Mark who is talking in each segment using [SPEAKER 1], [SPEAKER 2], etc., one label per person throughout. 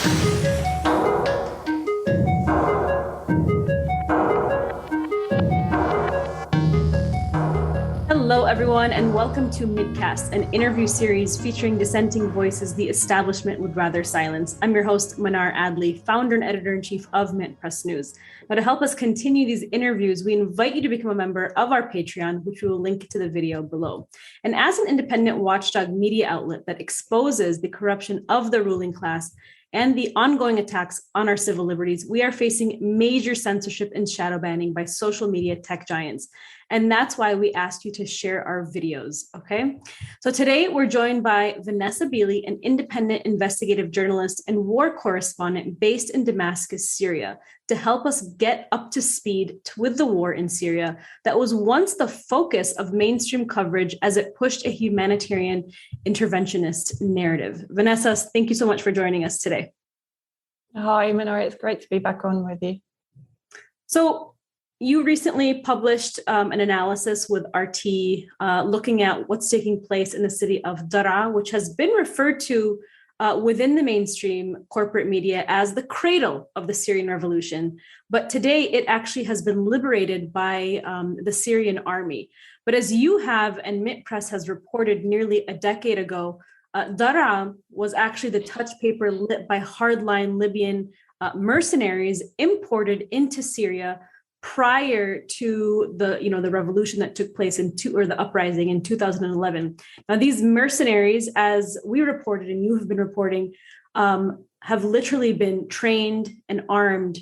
[SPEAKER 1] Hello, everyone, and welcome to MintCast, an interview series featuring dissenting voices the establishment would rather silence. I'm your host, Mnar Adley, founder and editor-in-chief of MintPress News. Now, to help us continue these interviews, we invite you to become a member of our Patreon, which we will link to the video below. And as an independent watchdog media outlet that exposes the corruption of the ruling class and the ongoing attacks on our civil liberties, we are facing major censorship and shadow banning by social media tech giants. And that's why we asked you to share our videos, okay? So today we're joined by Vanessa Beeley, an independent investigative journalist and war correspondent based in Damascus, Syria, to help us get up to speed with the war in Syria that was once the focus of mainstream coverage as it pushed a humanitarian interventionist narrative. Vanessa, thank you so much for joining us today.
[SPEAKER 2] Hi, Mnar. It's great to be back on with you.
[SPEAKER 1] So you recently published an analysis with RT looking at what's taking place in the city of Daraa, which has been referred to within the mainstream corporate media as the cradle of the Syrian revolution. But today it actually has been liberated by the Syrian Army. But as you have, and MintPress has reported nearly a decade ago, Daraa was actually the touchpaper lit by hardline Libyan mercenaries imported into Syria prior to the revolution that took place the uprising in 2011. Now, these mercenaries, as we reported and you have been reporting, have literally been trained and armed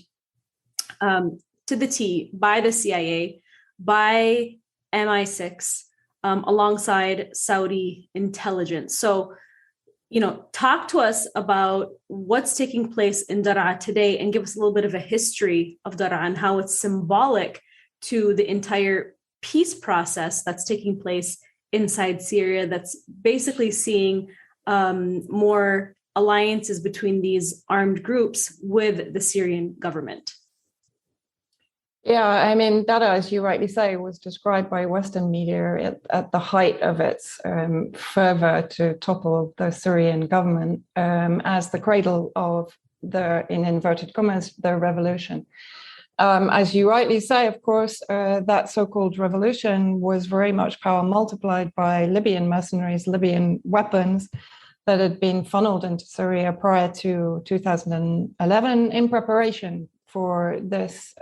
[SPEAKER 1] to the T by the CIA, by MI6, alongside Saudi intelligence. So, talk to us about what's taking place in Daraa today and give us a little bit of a history of Daraa and how it's symbolic to the entire peace process that's taking place inside Syria, that's basically seeing more alliances between these armed groups with the Syrian government.
[SPEAKER 2] Yeah, I mean, Daraa, as you rightly say, was described by Western media at the height of its fervor to topple the Syrian government as the cradle of in inverted commas, the revolution. As you rightly say, of course, that so-called revolution was very much power multiplied by Libyan mercenaries, Libyan weapons that had been funneled into Syria prior to 2011 in preparation for this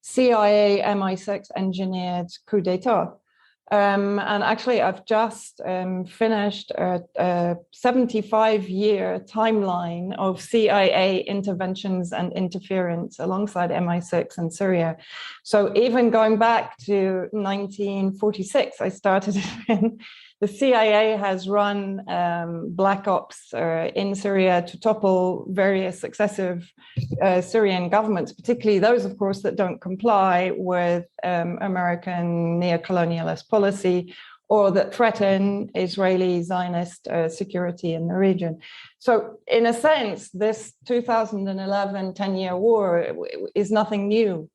[SPEAKER 2] CIA MI6 engineered coup d'etat. And actually, I've just finished a 75-year timeline of CIA interventions and interference alongside MI6 in Syria. So even going back to 1946, I started when the CIA has run black ops in Syria to topple various successive Syrian governments, particularly those, of course, that don't comply with American neocolonialist policy or that threaten Israeli Zionist security in the region. So in a sense, this 2011 10-year war is nothing new.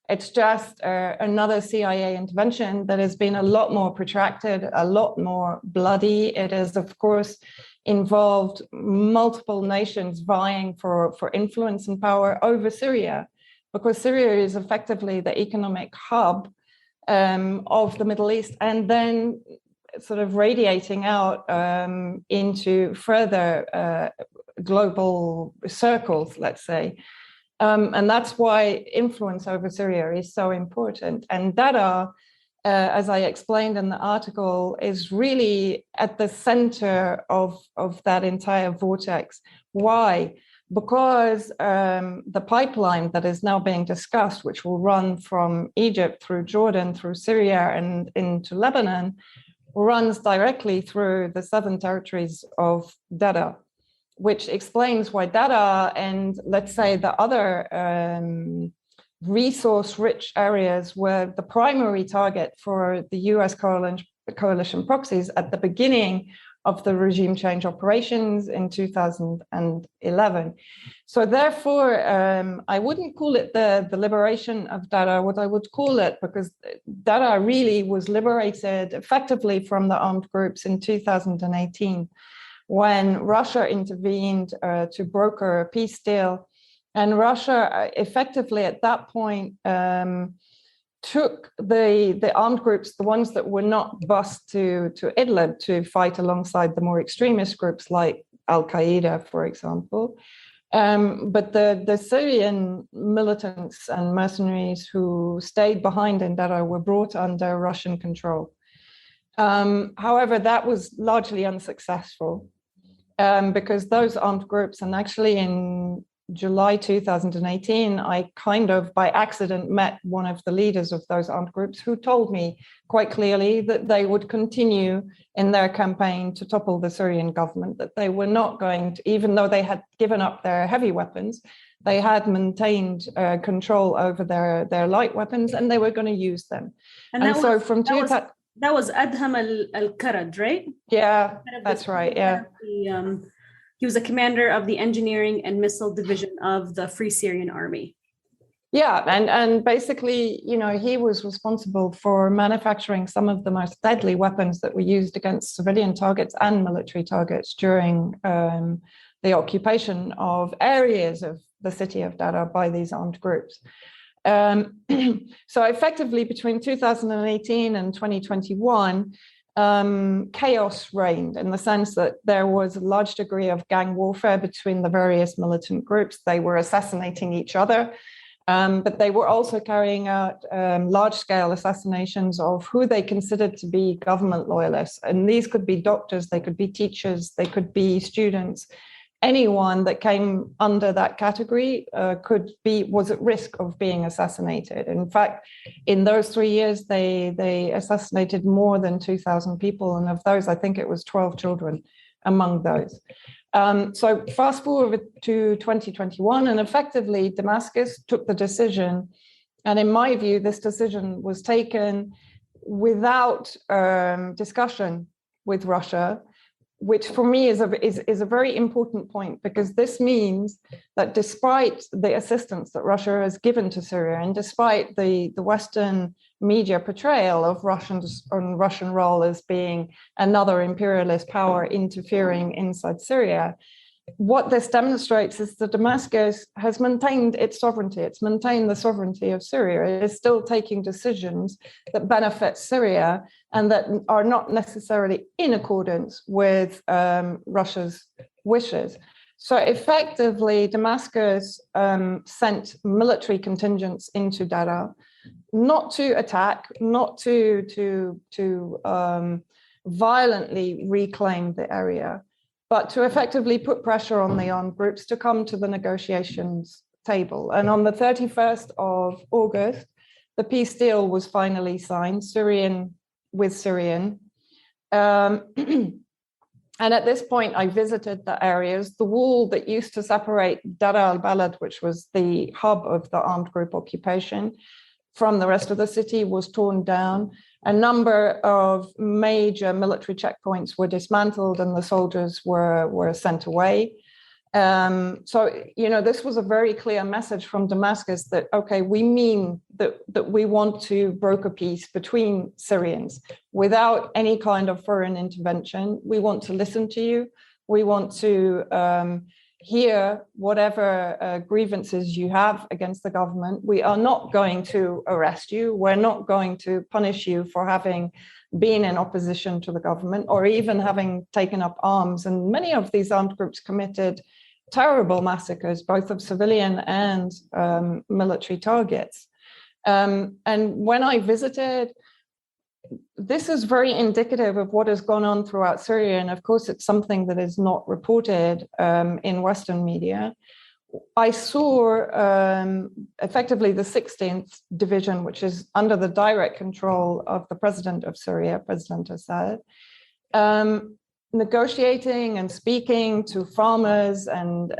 [SPEAKER 2] It's just another CIA intervention that has been a lot more protracted, a lot more bloody. It has, of course, involved multiple nations vying for influence and power over Syria, because Syria is effectively the economic hub of the Middle East, and then sort of radiating out into further global circles, let's say. And that's why influence over Syria is so important. And Daraa, as I explained in the article, is really at the center of that entire vortex. Why? Because the pipeline that is now being discussed, which will run from Egypt through Jordan, through Syria and into Lebanon, runs directly through the southern territories of Daraa, which explains why Daraa and, let's say, the other resource-rich areas were the primary target for the US coalition proxies at the beginning of the regime change operations in 2011. So therefore, I wouldn't call it the liberation of Daraa. What I would call it, because Daraa really was liberated effectively from the armed groups in 2018, when Russia intervened to broker a peace deal. And Russia effectively at that point took the armed groups, the ones that were not bused to Idlib to fight alongside the more extremist groups like al-Qaeda, for example. But the Syrian militants and mercenaries who stayed behind in Daraa were brought under Russian control. However, that was largely unsuccessful because those armed groups, and actually in July 2018, I kind of by accident met one of the leaders of those armed groups who told me quite clearly that they would continue in their campaign to topple the Syrian government, that they were not going to, even though they had given up their heavy weapons, they had maintained control over their light weapons and they were going to use them. And so from
[SPEAKER 1] that was Adham al-Karad, right?
[SPEAKER 2] Yeah, that's right. Yeah.
[SPEAKER 1] He was a commander of the engineering and missile division of the Free Syrian Army.
[SPEAKER 2] Yeah, and basically, you know, he was responsible for manufacturing some of the most deadly weapons that were used against civilian targets and military targets during the occupation of areas of the city of Daraa by these armed groups. So effectively, between 2018 and 2021, chaos reigned in the sense that there was a large degree of gang warfare between the various militant groups. They were assassinating each other, but they were also carrying out large-scale assassinations of who they considered to be government loyalists. And these could be doctors, they could be teachers, they could be students. Anyone that came under that category was at risk of being assassinated. In fact, in those 3 years, they assassinated more than 2,000 people. And of those, I think it was 12 children among those. So fast forward to 2021, and effectively Damascus took the decision. And in my view, this decision was taken without discussion with Russia, which for me is a very important point, because this means that despite the assistance that Russia has given to Syria, and despite the Western media portrayal of Russian role as being another imperialist power interfering inside Syria, what this demonstrates is that Damascus has maintained its sovereignty. It's maintained the sovereignty of Syria. It is still taking decisions that benefit Syria and that are not necessarily in accordance with Russia's wishes. So effectively, Damascus sent military contingents into Daraa, not to attack, not to violently reclaim the area, but to effectively put pressure on the armed groups to come to the negotiations table. And on the 31st of August, the peace deal was finally signed, Syrian with Syrian. And at this point, I visited the areas. The wall that used to separate Daraa al-Balad, which was the hub of the armed group occupation, from the rest of the city was torn down. A number of major military checkpoints were dismantled and the soldiers were sent away. So, you know, this was a very clear message from Damascus that, okay, we mean that we want to broker peace between Syrians without any kind of foreign intervention. We want to listen to you. We want to hear whatever grievances you have against the government. We are not going to arrest you. We're not going to punish you for having been in opposition to the government or even having taken up arms. And many of these armed groups committed terrible massacres, both of civilian and military targets. And when I visited, this is very indicative of what has gone on throughout Syria. And of course, it's something that is not reported in Western media. I saw effectively the 16th division, which is under the direct control of the president of Syria, President Assad, negotiating and speaking to farmers and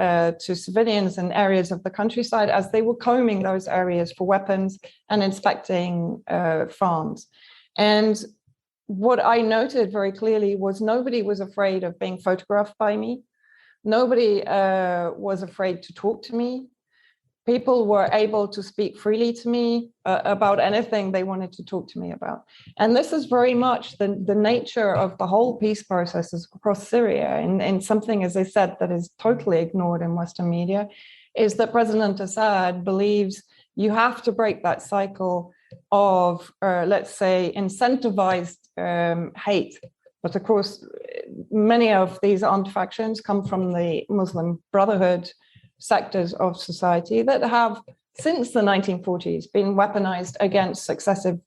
[SPEAKER 2] to civilians in areas of the countryside as they were combing those areas for weapons and inspecting farms. And what I noted very clearly was nobody was afraid of being photographed by me. Nobody was afraid to talk to me. people were able to speak freely to me about anything they wanted to talk to me about. And this is very much the nature of the whole peace processes across Syria. And something, as I said, that is totally ignored in Western media is that President Assad believes you have to break that cycle of, let's say, incentivized hate. But of course, many of these armed factions come from the Muslim Brotherhood sectors of society that have, since the 1940s, been weaponized against successive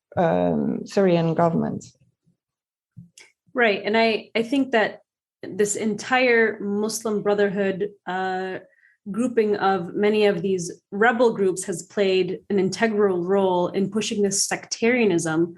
[SPEAKER 2] Syrian governments.
[SPEAKER 1] Right. And I think that this entire Muslim Brotherhood grouping of many of these rebel groups has played an integral role in pushing this sectarianism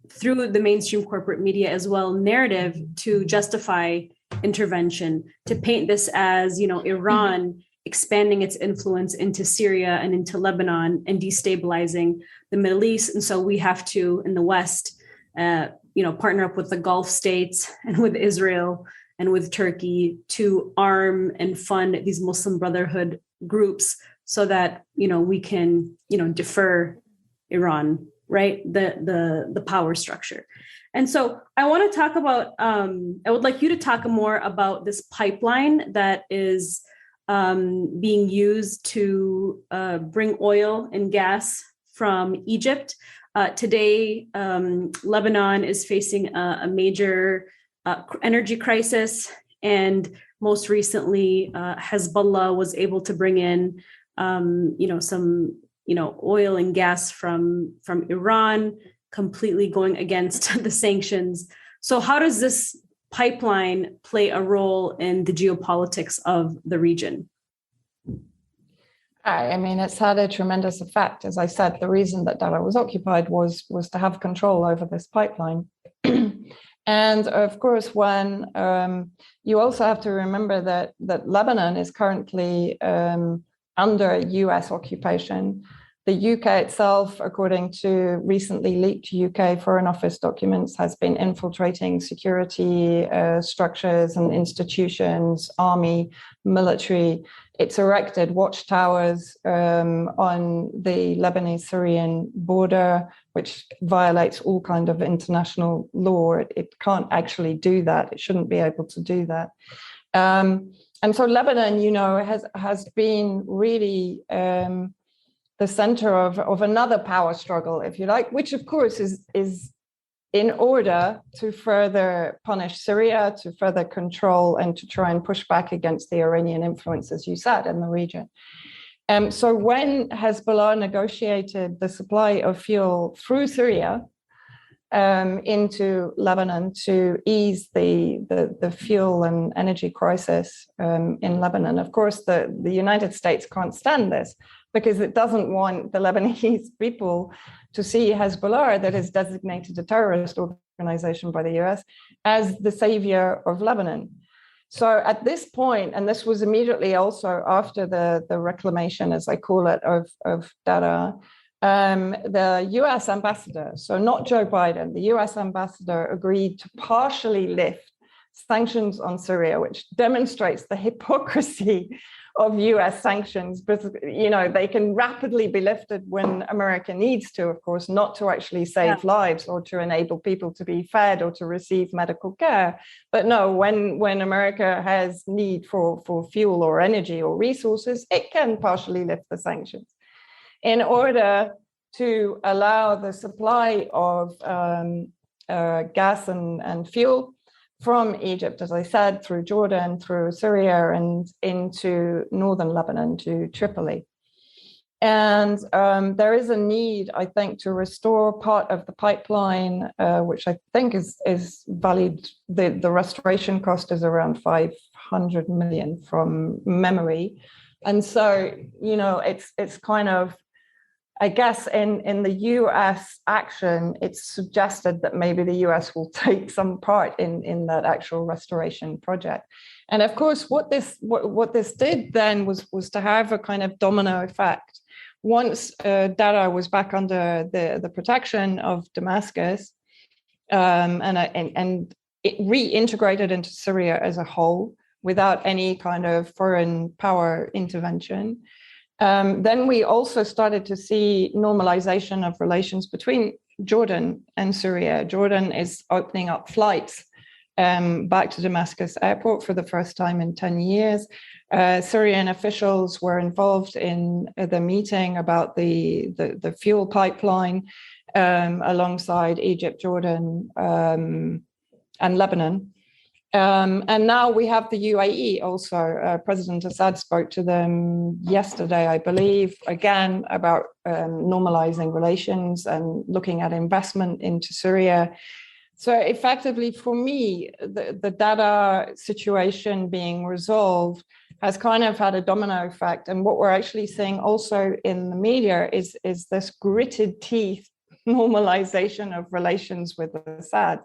[SPEAKER 1] through the mainstream corporate media as well narrative to justify intervention, to paint this as, Iran expanding its influence into Syria and into Lebanon and destabilizing the Middle East. And so we have to, in the West, partner up with the Gulf states and with Israel and with Turkey to arm and fund these Muslim Brotherhood groups so that, we can, defer Iran, right? The power structure. And so I want to talk about, I would like you to talk more about this pipeline that is being used to bring oil and gas from Egypt. Today, Lebanon is facing a major energy crisis. And most recently, Hezbollah was able to bring in, some, oil and gas from Iran, completely going against the sanctions. So how does this pipeline play a role in the geopolitics of the region?
[SPEAKER 2] I mean, it's had a tremendous effect. As I said, the reason that Daraa was occupied was to have control over this pipeline. And of course, when you also have to remember that Lebanon is currently under US occupation. The UK itself, according to recently leaked UK Foreign Office documents, has been infiltrating security structures and institutions, army, military. It's erected watchtowers on the Lebanese-Syrian border, which violates all kind of international law. It can't actually do that. It shouldn't be able to do that. And so Lebanon, has been really the center of another power struggle, if you like, which of course is in order to further punish Syria, to further control and to try and push back against the Iranian influence, as you said, in the region. So when Hezbollah negotiated the supply of fuel through Syria into Lebanon to ease the fuel and energy crisis in Lebanon, of course, the United States can't stand this, because it doesn't want the Lebanese people to see Hezbollah, that is designated a terrorist organization by the US, as the savior of Lebanon. So at this point, and this was immediately also after the reclamation, as I call it, of Daraa, the US ambassador, so not Joe Biden, the US ambassador agreed to partially lift sanctions on Syria, which demonstrates the hypocrisy of US sanctions, because they can rapidly be lifted when America needs to, of course, not to actually save lives or to enable people to be fed or to receive medical care. But no, when America has need for fuel or energy or resources, it can partially lift the sanctions in order to allow the supply of gas and fuel from Egypt, as I said, through Jordan, through Syria, and into northern Lebanon to Tripoli. And there is a need, I think, to restore part of the pipeline, which I think is valued. The restoration cost is around 500 million from memory. And so, it's kind of, I guess in the US action, it's suggested that maybe the US will take some part in that actual restoration project. And of course, what this did then was to have a kind of domino effect. Once Daraa was back under the protection of Damascus, and it reintegrated into Syria as a whole, without any kind of foreign power intervention. Then we also started to see normalization of relations between Jordan and Syria. Jordan is opening up flights back to Damascus airport for the first time in 10 years. Syrian officials were involved in the meeting about the fuel pipeline alongside Egypt, Jordan, and Lebanon. And now we have the UAE also. President Assad spoke to them yesterday, I believe, again about normalizing relations and looking at investment into Syria. So effectively, for me, the Daraa situation being resolved has kind of had a domino effect. And what we're actually seeing also in the media is this gritted teeth normalization of relations with Assad.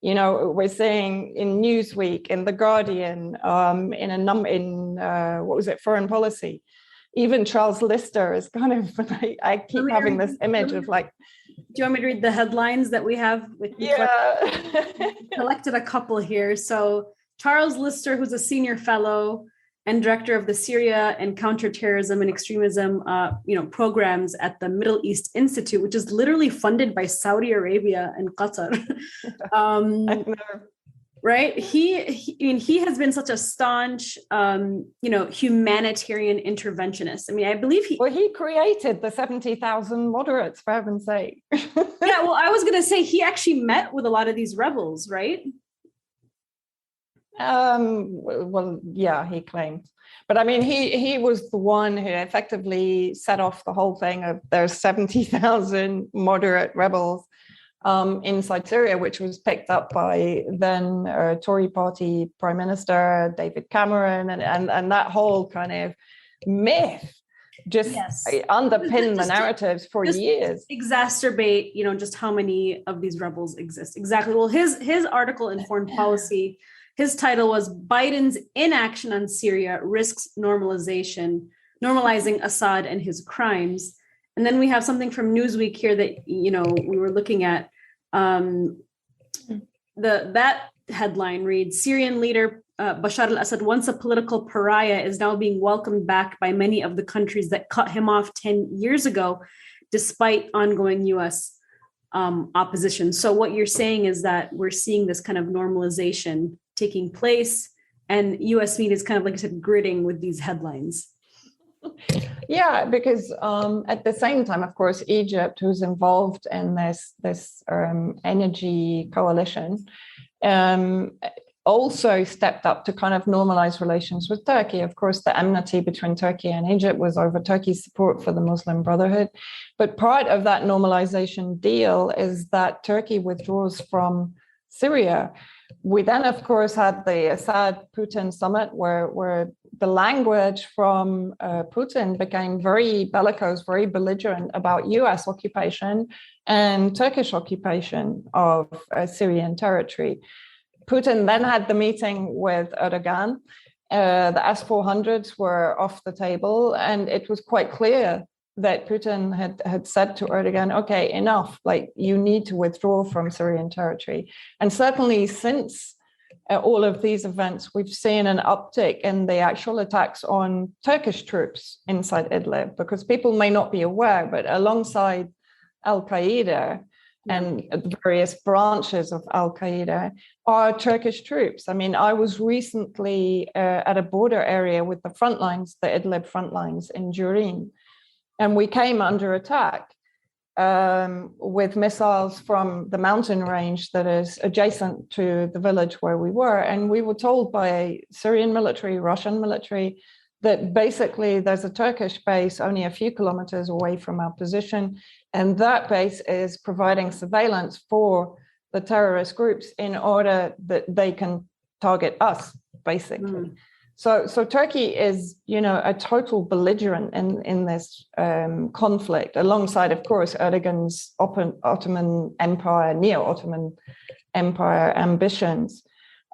[SPEAKER 2] You know, we're seeing in Newsweek, in The Guardian, Foreign Policy. Even Charles Lister is kind of, I keep having this image of like.
[SPEAKER 1] Do you want me to read the headlines that we have? Collected a couple here. So Charles Lister, who's a senior fellow and director of the Syria and counterterrorism and extremism, programs at the Middle East Institute, which is literally funded by Saudi Arabia and Qatar. Right? He has been such a staunch, humanitarian interventionist. I mean, I believe he
[SPEAKER 2] created the 70,000 moderates, for heaven's sake.
[SPEAKER 1] Yeah, well, I was going to say he actually met with a lot of these rebels, right?
[SPEAKER 2] He claimed. But I mean, he was the one who effectively set off the whole thing of there's 70,000 moderate rebels inside Syria, which was picked up by then Tory party Prime Minister David Cameron, and that whole kind of myth just underpinned the narratives for years.
[SPEAKER 1] Exacerbate, just how many of these rebels exist. Exactly. Well, his article in Foreign Policy, his title was Biden's Inaction on Syria Risks Normalizing Assad and His Crimes. And then we have something from Newsweek here that, we were looking at. That headline reads, Syrian leader Bashar al-Assad, once a political pariah, is now being welcomed back by many of the countries that cut him off 10 years ago, despite ongoing U.S. Opposition. So what you're saying is that we're seeing this kind of normalization taking place, and U.S. media is kind of, like I said, gritting with these headlines.
[SPEAKER 2] Yeah, because at the same time, of course, Egypt, who's involved in this energy coalition, also stepped up to kind of normalize relations with Turkey. Of course, the enmity between Turkey and Egypt was over Turkey's support for the Muslim Brotherhood. But part of that normalization deal is that Turkey withdraws from Syria. We then, of course, had the Assad-Putin summit where the language from Putin became very bellicose, very belligerent about US occupation and Turkish occupation of Syrian territory. Putin then had the meeting with Erdogan. The S-400s were off the table, and it was quite clear that Putin had said to Erdogan, okay, enough, like you need to withdraw from Syrian territory. And certainly since all of these events, we've seen an uptick in the actual attacks on Turkish troops inside Idlib, because people may not be aware, but alongside al-Qaeda and the various branches of al-Qaeda are Turkish troops. I mean, I was recently at a border area with the front lines, the Idlib front lines in Jurin, and we came under attack with missiles from the mountain range that is adjacent to the village where we were. And we were told by Syrian military, Russian military, that basically there's a Turkish base only a few kilometers away from our position. And that base is providing surveillance for the terrorist groups in order that they can target us, basically. So Turkey is, a total belligerent in this conflict, alongside, of course, Erdogan's Ottoman Empire, neo-Ottoman Empire ambitions,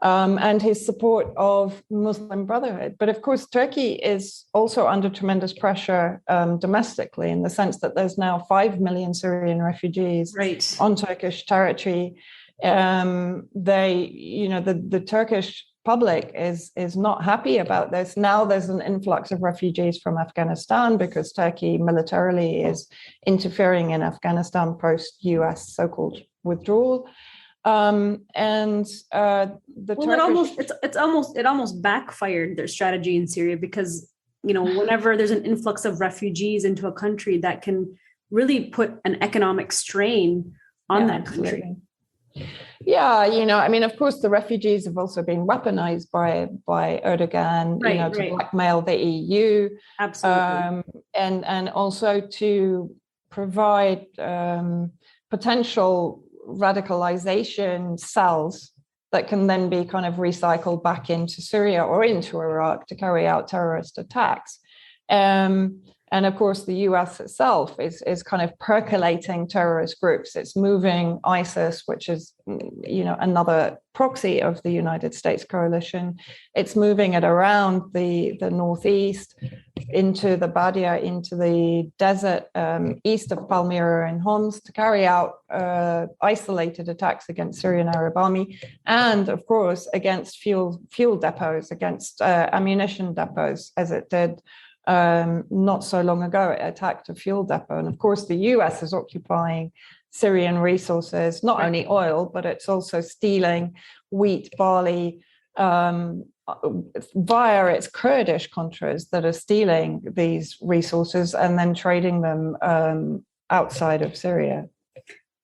[SPEAKER 2] and his support of Muslim Brotherhood. But of course, Turkey is also under tremendous pressure domestically, in the sense that there's now 5 million Syrian refugees on Turkish territory. The Turkish public is not happy about this. Now there's an influx of refugees from Afghanistan because Turkey militarily is interfering in Afghanistan post-US so-called withdrawal.
[SPEAKER 1] It almost backfired their strategy in Syria because, whenever there's an influx of refugees into a country, that can really put an economic strain on that country.
[SPEAKER 2] Yeah, of course, the refugees have also been weaponized by Erdogan, to blackmail the EU.
[SPEAKER 1] Absolutely.
[SPEAKER 2] And also to provide potential radicalization cells that can then be kind of recycled back into Syria or into Iraq to carry out terrorist attacks. And of course, the US itself is kind of percolating terrorist groups. It's moving ISIS, which is, another proxy of the United States coalition. It's moving it around the northeast into the Badia, into the desert east of Palmyra and Homs to carry out isolated attacks against Syrian Arab Army and, of course, against fuel depots, against ammunition depots, as it did not so long ago. It attacked a fuel depot. And of course, the US is occupying Syrian resources, not only oil, but it's also stealing wheat, barley, via its Kurdish contras that are stealing these resources and then trading them outside of Syria.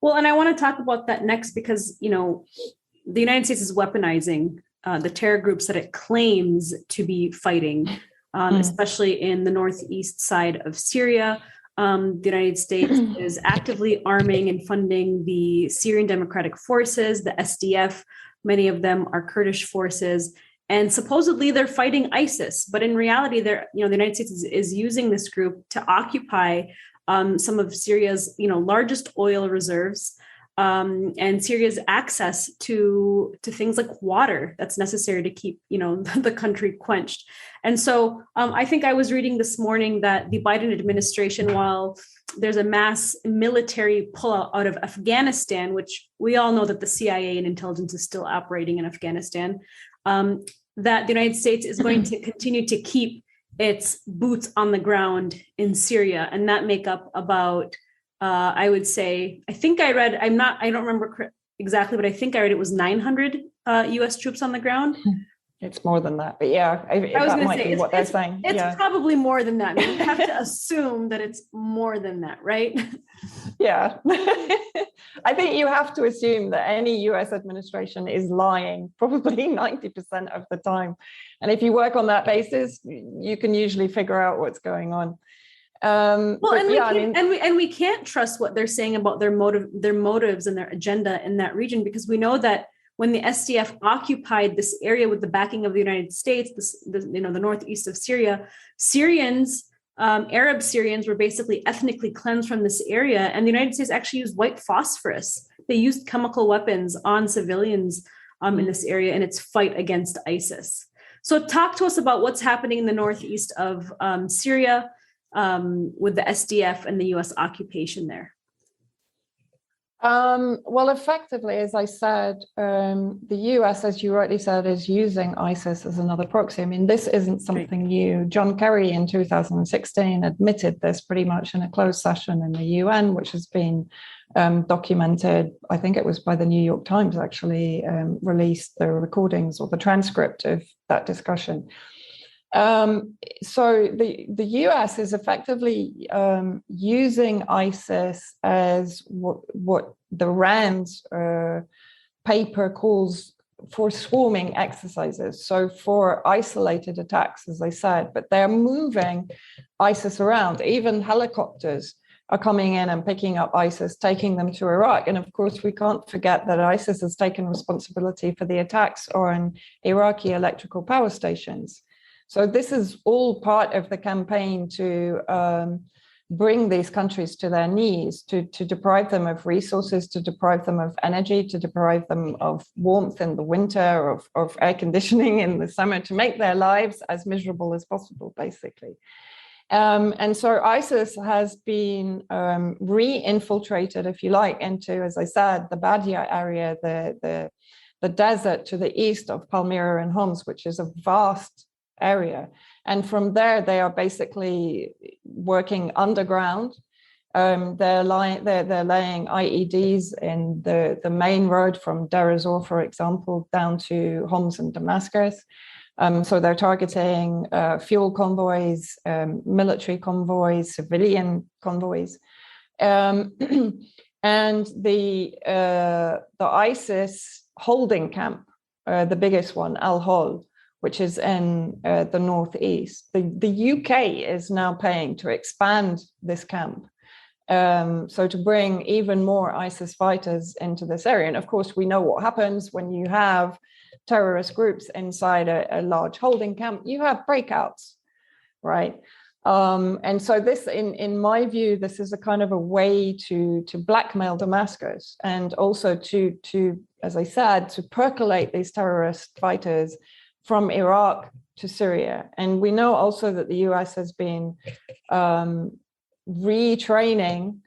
[SPEAKER 1] Well, and I want to talk about that next because, the United States is weaponizing the terror groups that it claims to be fighting. Especially in the northeast side of Syria. The United States is actively arming and funding the Syrian Democratic Forces, the SDF. Many of them are Kurdish forces, and supposedly they're fighting ISIS. But in reality, the United States is using this group to occupy some of Syria's, largest oil reserves. And Syria's access to things like water that's necessary to keep, the country quenched. And so I think I was reading this morning that the Biden administration, while there's a mass military pullout out of Afghanistan, which we all know that the CIA and intelligence is still operating in Afghanistan, that the United States is going to continue to keep its boots on the ground in Syria, and that make up about I would say, I think I read, I don't remember exactly, but I think I read it was 900 US troops on the ground.
[SPEAKER 2] It's more than that, but yeah,
[SPEAKER 1] I was going to say,
[SPEAKER 2] what they're saying.
[SPEAKER 1] It's probably more than that. I mean, you have to assume that it's more than that, right?
[SPEAKER 2] Yeah. I think you have to assume that any US administration is lying probably 90% of the time. And if you work on that basis, you can usually figure out what's going on.
[SPEAKER 1] We can't trust what they're saying about their motives and their agenda in that region, because we know that when the SDF occupied this area with the backing of the United States, the northeast of Syria, Arab Syrians were basically ethnically cleansed from this area, and the United States actually used white phosphorus. They used chemical weapons on civilians in this area in its fight against ISIS. So, talk to us about what's happening in the northeast of Syria. With the SDF and the US occupation there?
[SPEAKER 2] Well, effectively, as I said, the US, as you rightly said, is using ISIS as another proxy. I mean, this isn't something new. John Kerry in 2016 admitted this pretty much in a closed session in the UN, which has been documented. I think it was by the New York Times actually released the recordings or the transcript of that discussion. So the US is effectively using ISIS as what the RAND paper calls for swarming exercises. So for isolated attacks, as I said, but they're moving ISIS around. Even helicopters are coming in and picking up ISIS, taking them to Iraq. And of course, we can't forget that ISIS has taken responsibility for the attacks on Iraqi electrical power stations. So this is all part of the campaign to bring these countries to their knees, to deprive them of resources, to deprive them of energy, to deprive them of warmth in the winter, of air conditioning in the summer, to make their lives as miserable as possible, basically. And so ISIS has been re-infiltrated, if you like, into, as I said, the Badia area, the the desert to the east of Palmyra and Homs, which is a vast area. And from there, they are basically working underground. They're laying IEDs in the main road from Daraa, for example, down to Homs and Damascus. So they're targeting fuel convoys, military convoys, civilian convoys. And the ISIS holding camp, the biggest one, Al-Hol, which is in the northeast. The UK is now paying to expand this camp. So to bring even more ISIS fighters into this area. And of course, we know what happens when you have terrorist groups inside a large holding camp. You have breakouts, right? And so this, in my view, this is a kind of a way to blackmail Damascus, and also to, as I said, to percolate these terrorist fighters from Iraq to Syria. And we know also that the US has been retraining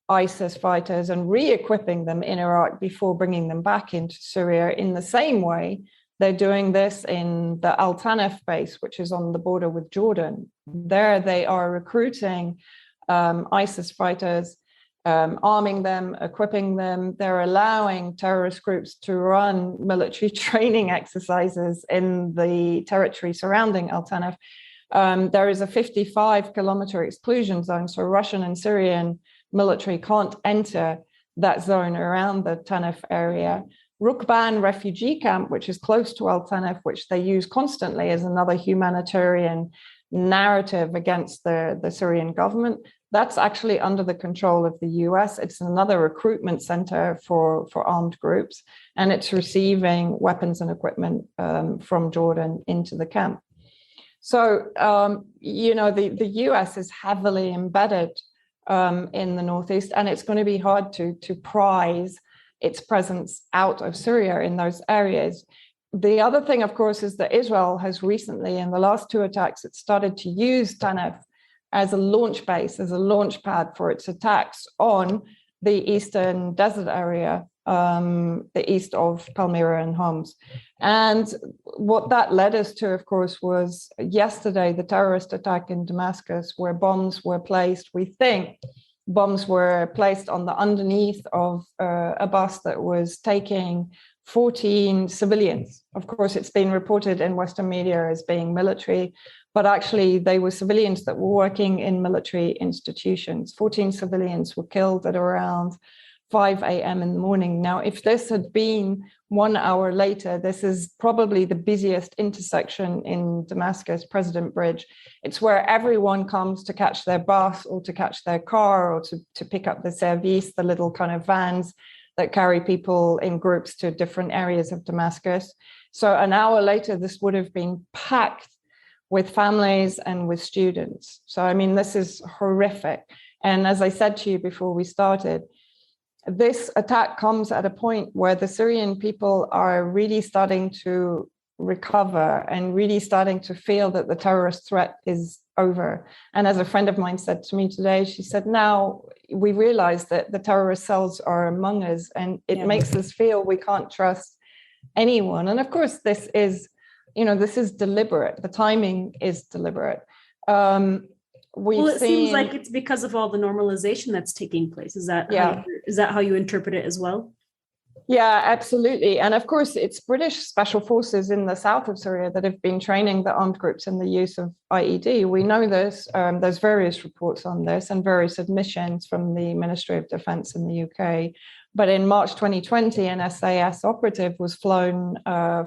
[SPEAKER 2] ISIS fighters and re-equipping them in Iraq before bringing them back into Syria. In the same way, they're doing this in the Al-Tanf base, which is on the border with Jordan. There they are recruiting ISIS fighters, arming them, equipping them. They're allowing terrorist groups to run military training exercises in the territory surrounding Al-Tanf. There is a 55-kilometer exclusion zone, so Russian and Syrian military can't enter that zone around the Tanf area. Rukban refugee camp, which is close to Al-Tanf, which they use constantly as another humanitarian narrative against the Syrian government, that's actually under the control of the US. It's another recruitment center for armed groups, and it's receiving weapons and equipment from Jordan into the camp. So, the US is heavily embedded in the Northeast, and it's going to be hard to prize its presence out of Syria in those areas. The other thing, of course, is that Israel has recently, in the last two attacks, it started to use Tanf as a launch base, as a launch pad for its attacks on the eastern desert area, the east of Palmyra and Homs. And what that led us to, of course, was yesterday, the terrorist attack in Damascus, where bombs were placed. We think bombs were placed on the underneath of a bus that was taking 14 civilians. Of course, it's been reported in Western media as being military, but actually they were civilians that were working in military institutions. 14 civilians were killed at around 5 a.m. in the morning. Now, if this had been 1 hour later, this is probably the busiest intersection in Damascus, President Bridge. It's where everyone comes to catch their bus or to catch their car or to pick up the service, the little kind of vans that carry people in groups to different areas of Damascus. So an hour later, this would have been packed with families and with students. So, I mean, this is horrific. And as I said to you before we started, this attack comes at a point where the Syrian people are really starting to recover and really starting to feel that the terrorist threat is over. And as a friend of mine said to me today, she said, now we realize that the terrorist cells are among us, and it makes us feel we can't trust anyone. And of course, this is deliberate. The timing is deliberate.
[SPEAKER 1] Seems like it's because of all the normalization that's taking place. Is that how you interpret it as well?
[SPEAKER 2] Yeah, absolutely. And of course, it's British special forces in the south of Syria that have been training the armed groups in the use of IED. We know this. There's various reports on this and various admissions from the Ministry of Defence in the UK. But in March 2020, an SAS operative was flown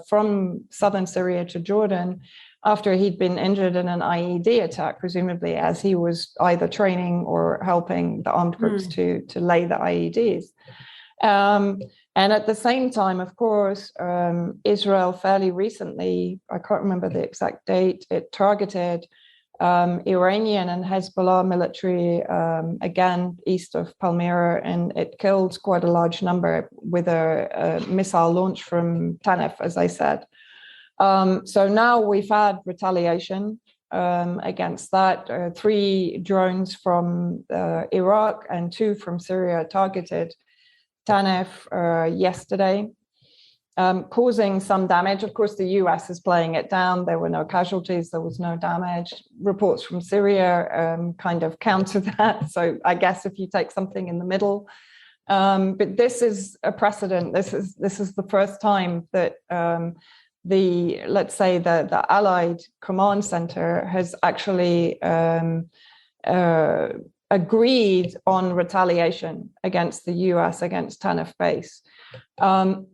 [SPEAKER 2] from southern Syria to Jordan after he'd been injured in an IED attack, presumably as he was either training or helping the armed groups to lay the IEDs. And at the same time, of course, Israel fairly recently, I can't remember the exact date, it targeted Iranian and Hezbollah military, again, east of Palmyra, and it killed quite a large number with a missile launch from Tanf, as I said. So now we've had retaliation against that. 3 drones from Iraq and 2 from Syria targeted Tanf yesterday. causing some damage. Of course, the US is playing it down. There were no casualties. There was no damage. Reports from Syria kind of counter that. So I guess if you take something in the middle, but this is a precedent. This is the first time that let's say the Allied Command Center has actually agreed on retaliation against the US, against Tanaf base. So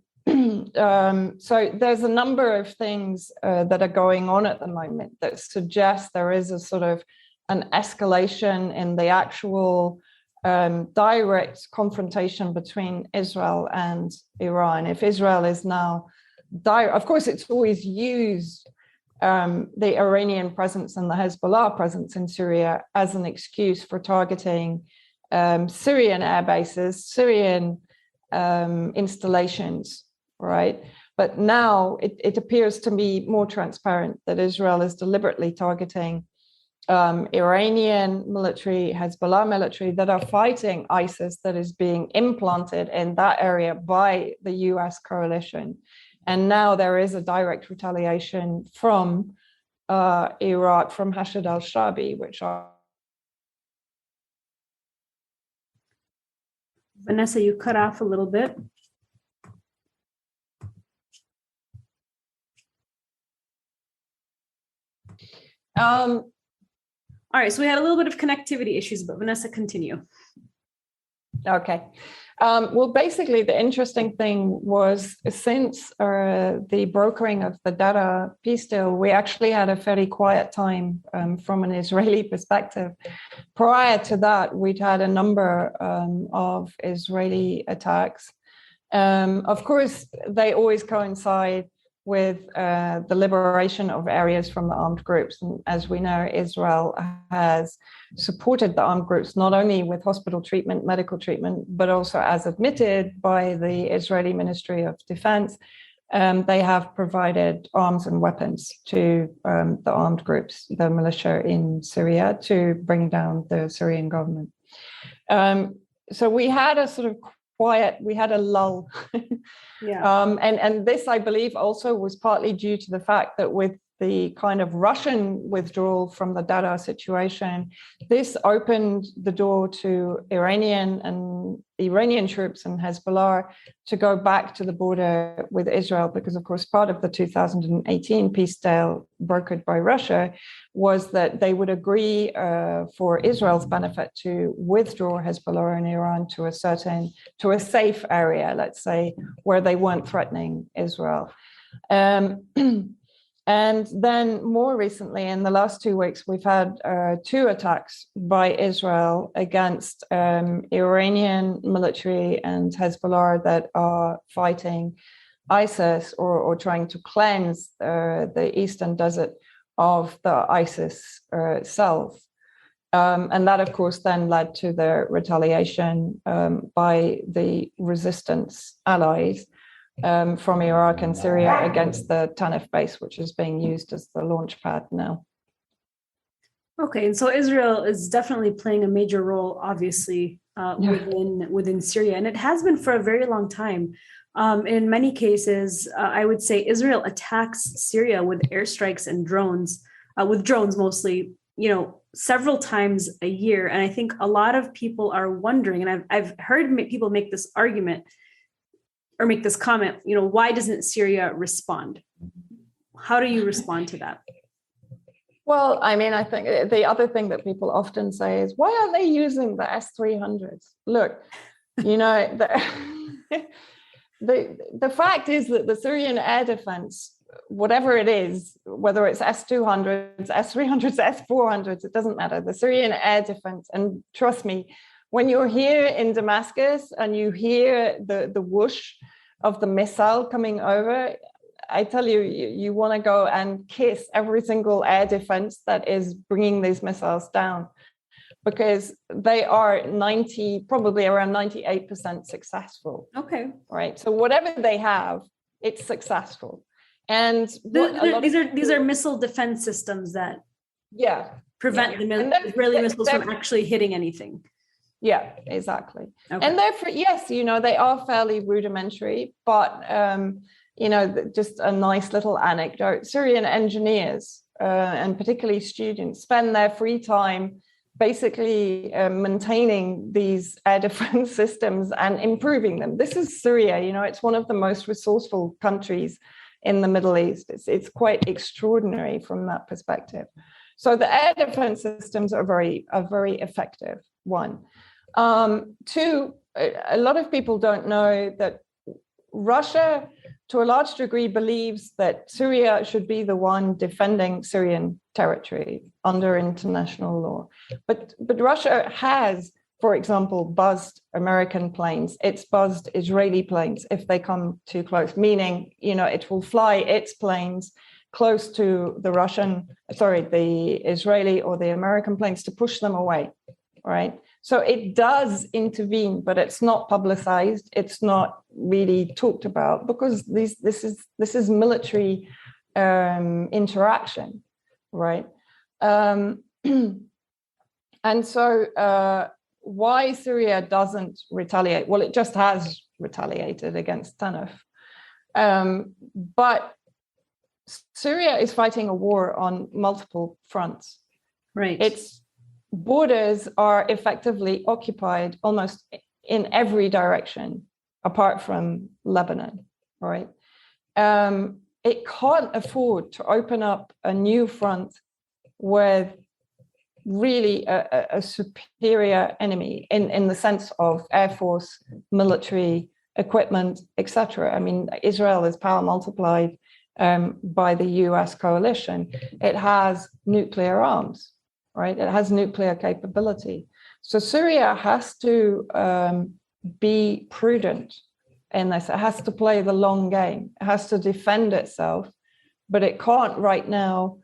[SPEAKER 2] there's a number of things that are going on at the moment that suggest there is a sort of an escalation in the actual direct confrontation between Israel and Iran. If Israel is now of course, it's always used the Iranian presence and the Hezbollah presence in Syria as an excuse for targeting Syrian air bases, Syrian installations, right? But now it appears to be more transparent that Israel is deliberately targeting Iranian military, Hezbollah military that are fighting ISIS, that is being implanted in that area by the US coalition. And now there is a direct retaliation from Iraq, from Hashd al-Shabi, which are...
[SPEAKER 1] Vanessa, you cut off a little bit. All right, so we had a little bit of connectivity issues, but Vanessa, continue.
[SPEAKER 2] Okay. Well, basically, the interesting thing was since the brokering of the Daraa peace deal, we actually had a very quiet time from an Israeli perspective. Prior to that, we'd had a number of Israeli attacks. Of course, they always coincide with the liberation of areas from the armed groups. And as we know, Israel has supported the armed groups, not only with hospital treatment, medical treatment, but also as admitted by the Israeli Ministry of Defense, they have provided arms and weapons to the armed groups, the militia in Syria, to bring down the Syrian government. So we had a sort of we had a lull.
[SPEAKER 1] Yeah.
[SPEAKER 2] And this, I believe, also was partly due to the fact that with the kind of Russian withdrawal from the Daraa situation, this opened the door to Iranian troops and Hezbollah to go back to the border with Israel, because, of course, part of the 2018 peace deal brokered by Russia was that they would agree for Israel's benefit to withdraw Hezbollah and Iran to a safe area, let's say, where they weren't threatening Israel. And then more recently, in the last 2 weeks, we've had 2 attacks by Israel against Iranian military and Hezbollah that are fighting ISIS or trying to cleanse the eastern desert of the ISIS cells. And that, of course, then led to the retaliation by the resistance allies from Iraq and Syria against the Tanaf base, which is being used as the launch pad now.
[SPEAKER 1] Okay, and so Israel is definitely playing a major role, obviously, within Syria, and it has been for a very long time. In many cases, I would say Israel attacks Syria with airstrikes and drones, with drones mostly, several times a year. And I think a lot of people are wondering, and I've heard people make this argument or make this comment, why doesn't Syria respond? How do you respond to that?
[SPEAKER 2] Well, I mean, I think the other thing that people often say is, why aren't they using the S-300s? Look, the fact is that the Syrian air defense, whatever it is, whether it's S-200s, S-300s, S-400s, it doesn't matter. The Syrian air defense, and trust me, when you're here in Damascus and you hear the whoosh of the missile coming over, I tell you, you want to go and kiss every single air defense that is bringing these missiles down, because they are probably around 98% successful.
[SPEAKER 1] Okay.
[SPEAKER 2] Right. So whatever they have, it's successful. And
[SPEAKER 1] these are missile defense systems that prevent the Israeli missiles from actually hitting anything.
[SPEAKER 2] Yeah, exactly.
[SPEAKER 1] Okay.
[SPEAKER 2] And therefore, yes, they are fairly rudimentary, but just a nice little anecdote. Syrian engineers, and particularly students, spend their free time basically maintaining these air defense systems and improving them. This is Syria, it's one of the most resourceful countries in the Middle East. It's quite extraordinary from that perspective. So the air defense systems are very effective, one. Two, a lot of people don't know that Russia, to a large degree, believes that Syria should be the one defending Syrian territory under international law. But Russia has, for example, buzzed American planes. It's buzzed Israeli planes if they come too close, meaning, it will fly its planes close to the Israeli or the American planes to push them away, right? So it does intervene, but it's not publicized. It's not really talked about because this is military interaction, right? And so why Syria doesn't retaliate? Well, it just has retaliated against Tanaf. But Syria is fighting a war on multiple fronts.
[SPEAKER 1] Right.
[SPEAKER 2] Its borders are effectively occupied almost in every direction, apart from Lebanon, right? It can't afford to open up a new front with really a superior enemy in the sense of air force, military equipment, etc. I mean, Israel is power multiplied by the US coalition. It has nuclear arms, right? It has nuclear capability. So Syria has to be prudent in this. It has to play the long game. It has to defend itself, but it can't right now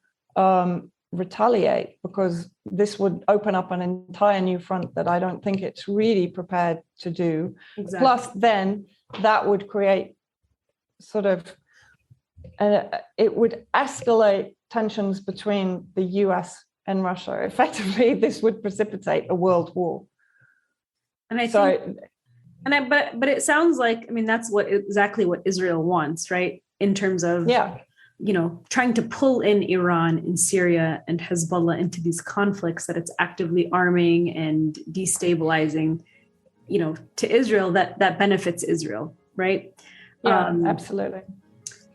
[SPEAKER 2] retaliate because this would open up an entire new front that I don't think it's really prepared to do. Exactly. Plus, then that would create sort of, it would escalate tensions between the US and Russia. Effectively, this would precipitate a world war.
[SPEAKER 1] And I think, but it sounds like, I mean, that's exactly what Israel wants, right? In terms of, trying to pull in Iran and Syria and Hezbollah into these conflicts that it's actively arming and destabilizing, to Israel that benefits Israel, right?
[SPEAKER 2] Yeah, absolutely.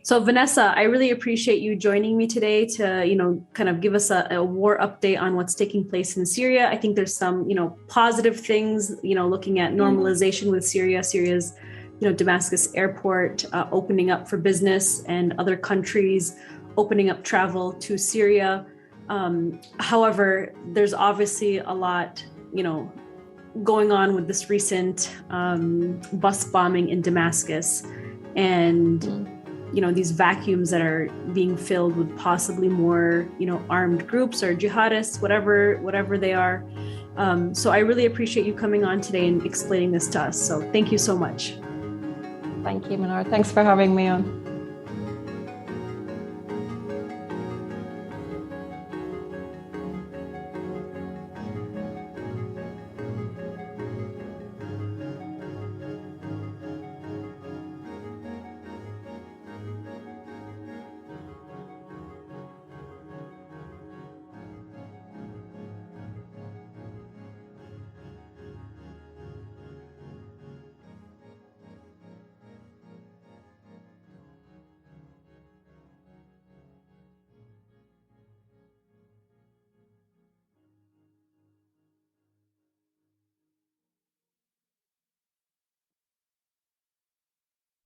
[SPEAKER 1] So Vanessa, I really appreciate you joining me today to, kind of give us a war update on what's taking place in Syria. I think there's some, positive things, looking at normalization with Syria. Syria's, Damascus airport opening up for business and other countries opening up travel to Syria. However, there's obviously a lot, going on with this recent bus bombing in Damascus and these vacuums that are being filled with possibly more, armed groups or jihadists, whatever they are. So I really appreciate you coming on today and explaining this to us. So thank you so much.
[SPEAKER 2] Thank you, Mnar. Thanks for having me on.